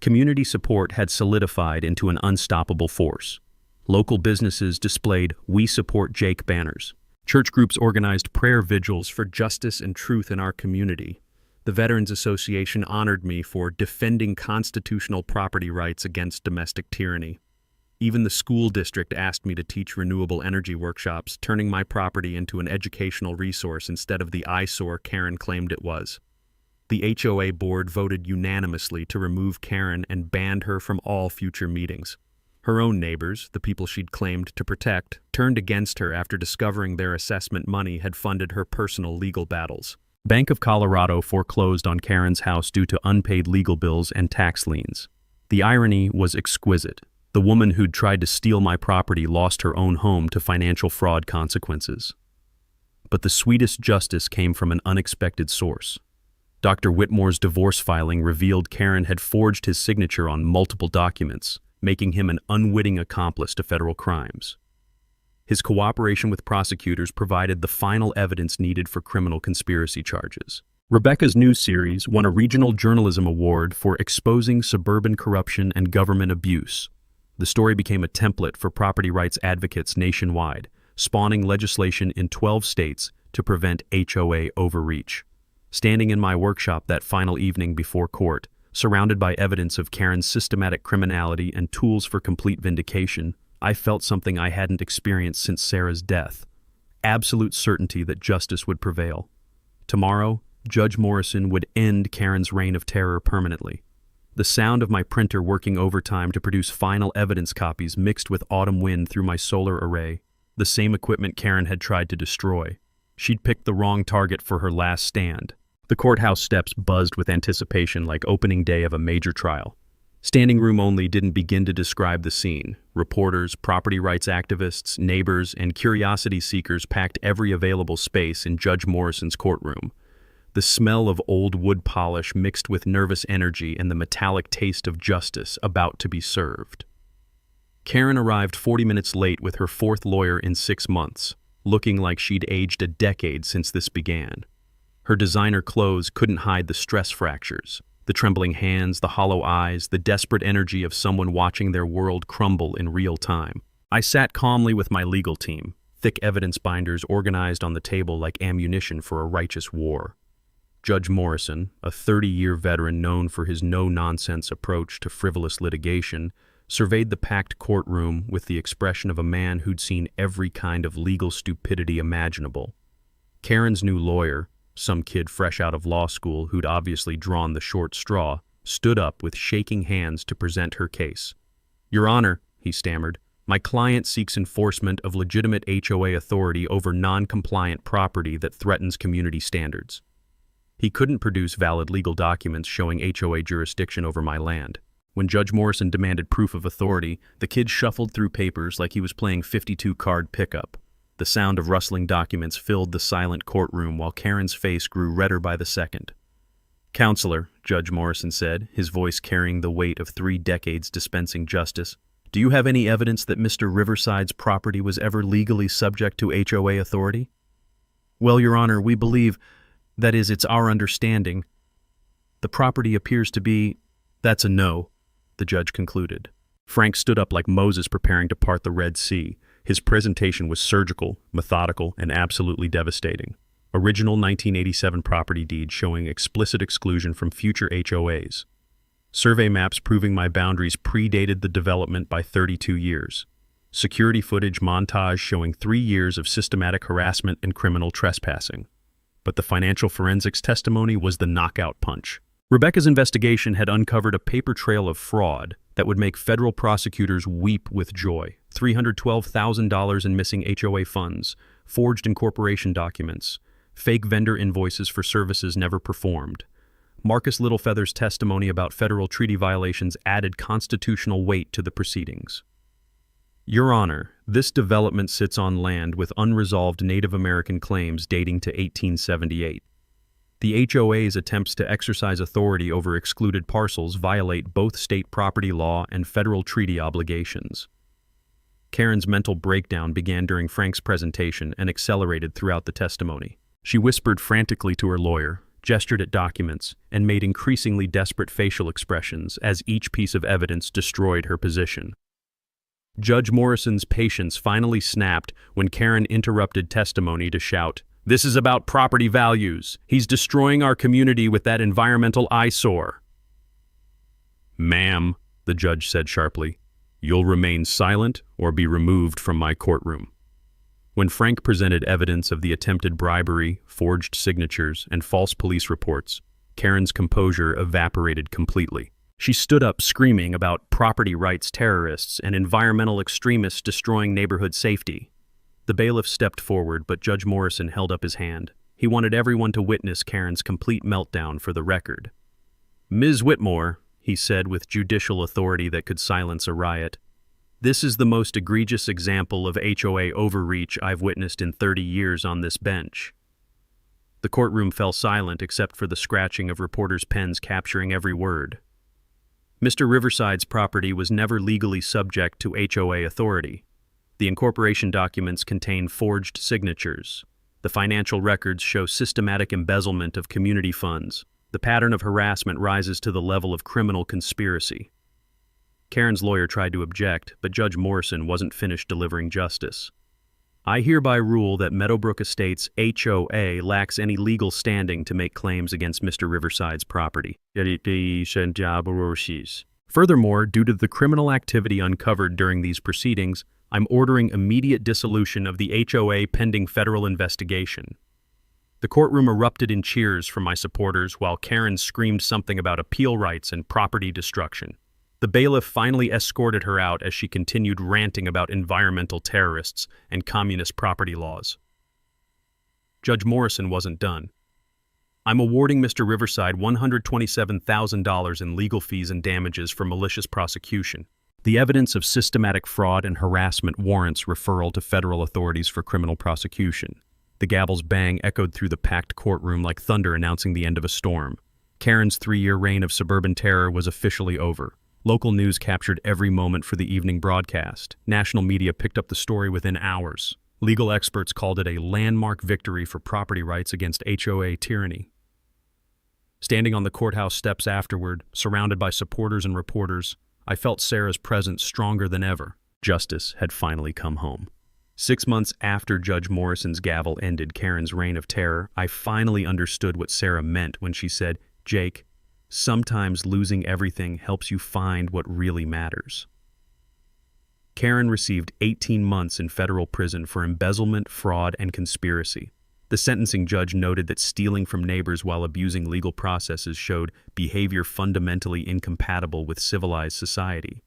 Community support had solidified into an unstoppable force. Local businesses displayed "We Support Jake" banners. Church groups organized prayer vigils for justice and truth in our community. The Veterans Association honored me for defending constitutional property rights against domestic tyranny. Even the school district asked me to teach renewable energy workshops, turning my property into an educational resource instead of the eyesore Karen claimed it was. The HOA board voted unanimously to remove Karen and banned her from all future meetings. Her own neighbors, the people she'd claimed to protect, turned against her after discovering their assessment money had funded her personal legal battles. Bank of Colorado foreclosed on Karen's house due to unpaid legal bills and tax liens. The irony was exquisite. The woman who'd tried to steal my property lost her own home to financial fraud consequences. But the sweetest justice came from an unexpected source. Dr. Whitmore's divorce filing revealed Karen had forged his signature on multiple documents, making him an unwitting accomplice to federal crimes. His cooperation with prosecutors provided the final evidence needed for criminal conspiracy charges. Rebecca's news series won a regional journalism award for exposing suburban corruption and government abuse. The story became a template for property rights advocates nationwide, spawning legislation in 12 states to prevent HOA overreach. Standing in my workshop that final evening before court, surrounded by evidence of Karen's systematic criminality and tools for complete vindication, I felt something I hadn't experienced since Sarah's death. Absolute certainty that justice would prevail. Tomorrow, Judge Morrison would end Karen's reign of terror permanently. The sound of my printer working overtime to produce final evidence copies mixed with autumn wind through my solar array, the same equipment Karen had tried to destroy. She'd picked the wrong target for her last stand. The courthouse steps buzzed with anticipation like opening day of a major trial. Standing room only didn't begin to describe the scene. Reporters, property rights activists, neighbors, and curiosity seekers packed every available space in Judge Morrison's courtroom. The smell of old wood polish mixed with nervous energy and the metallic taste of justice about to be served. Karen arrived 40 minutes late with her fourth lawyer in 6 months, looking like she'd aged a decade since this began. Her designer clothes couldn't hide the stress fractures, the trembling hands, the hollow eyes, the desperate energy of someone watching their world crumble in real time. I sat calmly with my legal team, thick evidence binders organized on the table like ammunition for a righteous war. Judge Morrison, a 30-year veteran known for his no-nonsense approach to frivolous litigation, surveyed the packed courtroom with the expression of a man who'd seen every kind of legal stupidity imaginable. Karen's new lawyer, some kid fresh out of law school who'd obviously drawn the short straw, stood up with shaking hands to present her case. "Your Honor," he stammered, "my client seeks enforcement of legitimate HOA authority over non-compliant property that threatens community standards." He couldn't produce valid legal documents showing HOA jurisdiction over my land. When Judge Morrison demanded proof of authority, the kid shuffled through papers like he was playing 52-card pickup. The sound of rustling documents filled the silent courtroom while Karen's face grew redder by the second. "Counselor," Judge Morrison said, his voice carrying the weight of 3 decades dispensing justice, Do you have any evidence that Mr. Riverside's property was ever legally subject to HOA authority? Well, Your Honor, we believe, that is, it's our understanding. The property appears to be— That's a no, the judge concluded. Frank stood up like Moses preparing to part the Red Sea. His presentation was surgical, methodical, and absolutely devastating. Original 1987 property deed showing explicit exclusion from future HOAs. Survey maps proving my boundaries predated the development by 32 years. Security footage montage showing 3 years of systematic harassment and criminal trespassing. But the financial forensics testimony was the knockout punch. Rebecca's investigation had uncovered a paper trail of fraud that would make federal prosecutors weep with joy. $312,000 in missing HOA funds, forged incorporation documents, fake vendor invoices for services never performed. Marcus Littlefeather's testimony about federal treaty violations added constitutional weight to the proceedings. Your Honor, this development sits on land with unresolved Native American claims dating to 1878. The HOA's attempts to exercise authority over excluded parcels violate both state property law and federal treaty obligations. Karen's mental breakdown began during Frank's presentation and accelerated throughout the testimony. She whispered frantically to her lawyer, gestured at documents, and made increasingly desperate facial expressions as each piece of evidence destroyed her position. Judge Morrison's patience finally snapped when Karen interrupted testimony to shout, "This is about property values. He's destroying our community with that environmental eyesore." "Ma'am," the judge said sharply, "you'll remain silent or be removed from my courtroom." When Frank presented evidence of the attempted bribery, forged signatures, and false police reports, Karen's composure evaporated completely. She stood up screaming about property rights terrorists and environmental extremists destroying neighborhood safety. The bailiff stepped forward, but Judge Morrison held up his hand. He wanted everyone to witness Karen's complete meltdown for the record. "Ms. Whitmore," he said with judicial authority that could silence a riot, "this is the most egregious example of HOA overreach I've witnessed in 30 years on this bench." The courtroom fell silent except for the scratching of reporters' pens capturing every word. Mr. Riverside's property was never legally subject to HOA authority. The incorporation documents contain forged signatures. The financial records show systematic embezzlement of community funds. The pattern of harassment rises to the level of criminal conspiracy. Karen's lawyer tried to object, but Judge Morrison wasn't finished delivering justice. "I hereby rule that Meadowbrook Estates HOA lacks any legal standing to make claims against Mr. Riverside's property." Furthermore, due to the criminal activity uncovered during these proceedings, I'm ordering immediate dissolution of the HOA pending federal investigation. The courtroom erupted in cheers from my supporters while Karen screamed something about appeal rights and property destruction. The bailiff finally escorted her out as she continued ranting about environmental terrorists and communist property laws. Judge Morrison wasn't done. "I'm awarding Mr. Riverside $127,000 in legal fees and damages for malicious prosecution. The evidence of systematic fraud and harassment warrants referral to federal authorities for criminal prosecution." The gavel's bang echoed through the packed courtroom like thunder announcing the end of a storm. Karen's 3-year reign of suburban terror was officially over. Local news captured every moment for the evening broadcast. National media picked up the story within hours. Legal experts called it a landmark victory for property rights against HOA tyranny. Standing on the courthouse steps afterward, surrounded by supporters and reporters, I felt Sarah's presence stronger than ever. Justice had finally come home. 6 months after Judge Morrison's gavel ended Karen's reign of terror, I finally understood what Sarah meant when she said, "Jake, sometimes losing everything helps you find what really matters." Karen received 18 months in federal prison for embezzlement, fraud, and conspiracy. The sentencing judge noted that stealing from neighbors while abusing legal processes showed behavior fundamentally incompatible with civilized society.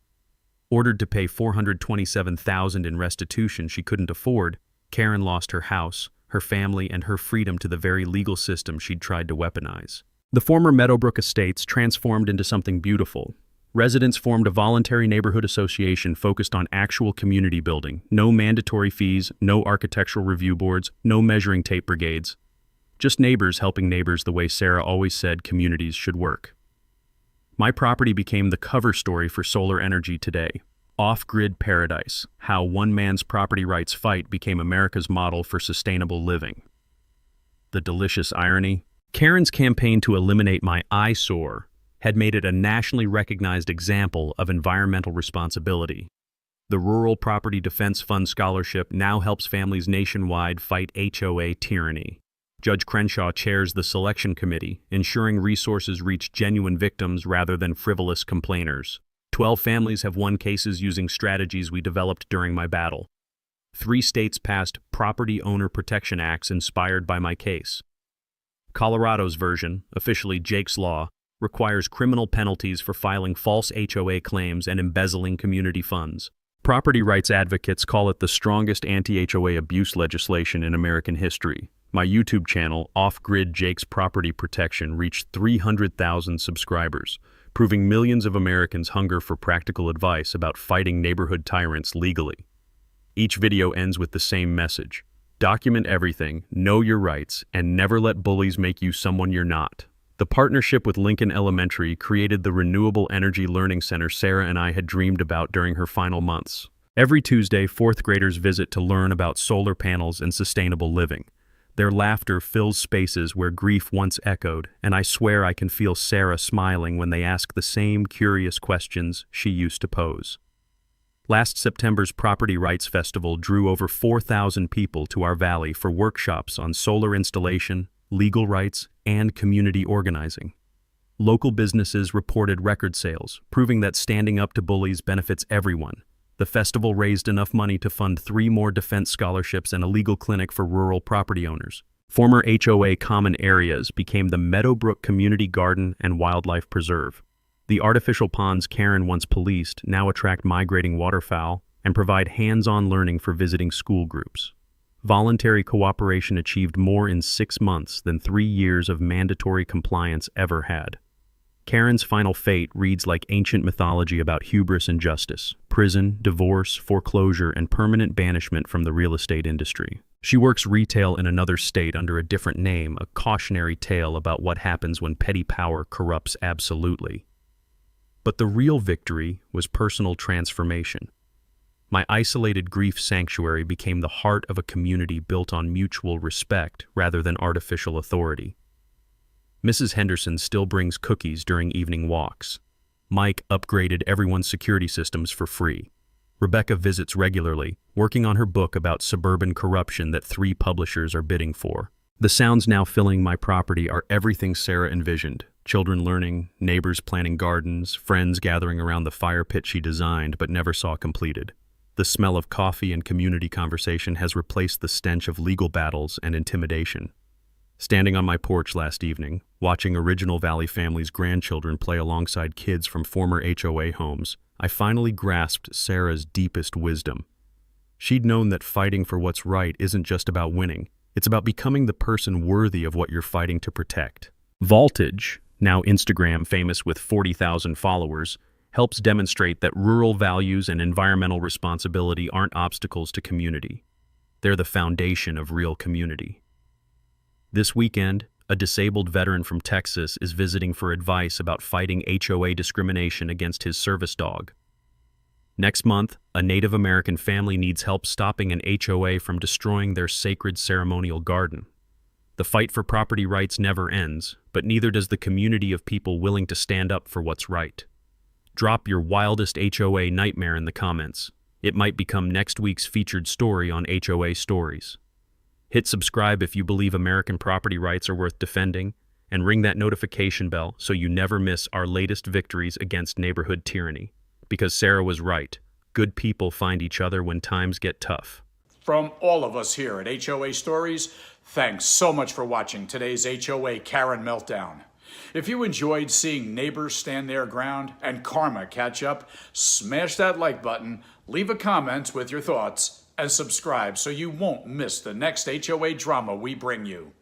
Ordered to pay $427,000 in restitution she couldn't afford, Karen lost her house, her family, and her freedom to the very legal system she'd tried to weaponize. The former Meadowbrook Estates transformed into something beautiful. Residents formed a voluntary neighborhood association focused on actual community building. No mandatory fees, no architectural review boards, no measuring tape brigades. Just neighbors helping neighbors the way Sarah always said communities should work. My property became the cover story for Solar Energy Today. Off-Grid Paradise: How One Man's Property Rights Fight Became America's Model for Sustainable Living. The delicious irony? Karen's campaign to eliminate my eyesore had made it a nationally recognized example of environmental responsibility. The Rural Property Defense Fund Scholarship now helps families nationwide fight HOA tyranny. Judge Crenshaw chairs the selection committee, ensuring resources reach genuine victims rather than frivolous complainers. 12 families have won cases using strategies we developed during my battle. 3 states passed property owner protection acts inspired by my case. Colorado's version, officially Jake's Law, requires criminal penalties for filing false HOA claims and embezzling community funds. Property rights advocates call it the strongest anti-HOA abuse legislation in American history. My YouTube channel, Off-Grid Jake's Property Protection, reached 300,000 subscribers, proving millions of Americans hunger for practical advice about fighting neighborhood tyrants legally. Each video ends with the same message: document everything, know your rights, and never let bullies make you someone you're not. The partnership with Lincoln Elementary created the renewable energy learning center Sarah and I had dreamed about during her final months. Every Tuesday, 4th graders visit to learn about solar panels and sustainable living. Their laughter fills spaces where grief once echoed, and I swear I can feel Sarah smiling when they ask the same curious questions she used to pose. Last September's Property Rights Festival drew over 4,000 people to our valley for workshops on solar installation, legal rights, and community organizing. Local businesses reported record sales, proving that standing up to bullies benefits everyone. The festival raised enough money to fund 3 more defense scholarships and a legal clinic for rural property owners. Former HOA common areas became the Meadowbrook Community Garden and Wildlife Preserve. The artificial ponds Karen once policed now attract migrating waterfowl and provide hands-on learning for visiting school groups. Voluntary cooperation achieved more in 6 months than 3 years of mandatory compliance ever had. Karen's final fate reads like ancient mythology about hubris and justice: prison, divorce, foreclosure, and permanent banishment from the real estate industry. She works retail in another state under a different name, a cautionary tale about what happens when petty power corrupts absolutely. But the real victory was personal transformation. My isolated grief sanctuary became the heart of a community built on mutual respect rather than artificial authority. Mrs. Henderson still brings cookies during evening walks. Mike upgraded everyone's security systems for free. Rebecca visits regularly, working on her book about suburban corruption that 3 publishers are bidding for. The sounds now filling my property are everything Sarah envisioned: children learning, neighbors planting gardens, friends gathering around the fire pit she designed but never saw completed. The smell of coffee and community conversation has replaced the stench of legal battles and intimidation. Standing on my porch last evening, watching Original Valley Family's grandchildren play alongside kids from former HOA homes, I finally grasped Sarah's deepest wisdom. She'd known that fighting for what's right isn't just about winning, it's about becoming the person worthy of what you're fighting to protect. Voltage, now Instagram famous with 40,000 followers, helps demonstrate that rural values and environmental responsibility aren't obstacles to community. They're the foundation of real community. This weekend, a disabled veteran from Texas is visiting for advice about fighting HOA discrimination against his service dog. Next month, a Native American family needs help stopping an HOA from destroying their sacred ceremonial garden. The fight for property rights never ends, but neither does the community of people willing to stand up for what's right. Drop your wildest HOA nightmare in the comments. It might become next week's featured story on HOA Stories. Hit subscribe if you believe American property rights are worth defending, and ring that notification bell so you never miss our latest victories against neighborhood tyranny. Because Sarah was right. Good people find each other when times get tough. From all of us here at HOA Stories, thanks so much for watching today's HOA Karen Meltdown. If you enjoyed seeing neighbors stand their ground and karma catch up, smash that like button, leave a comment with your thoughts, and subscribe so you won't miss the next HOA drama we bring you.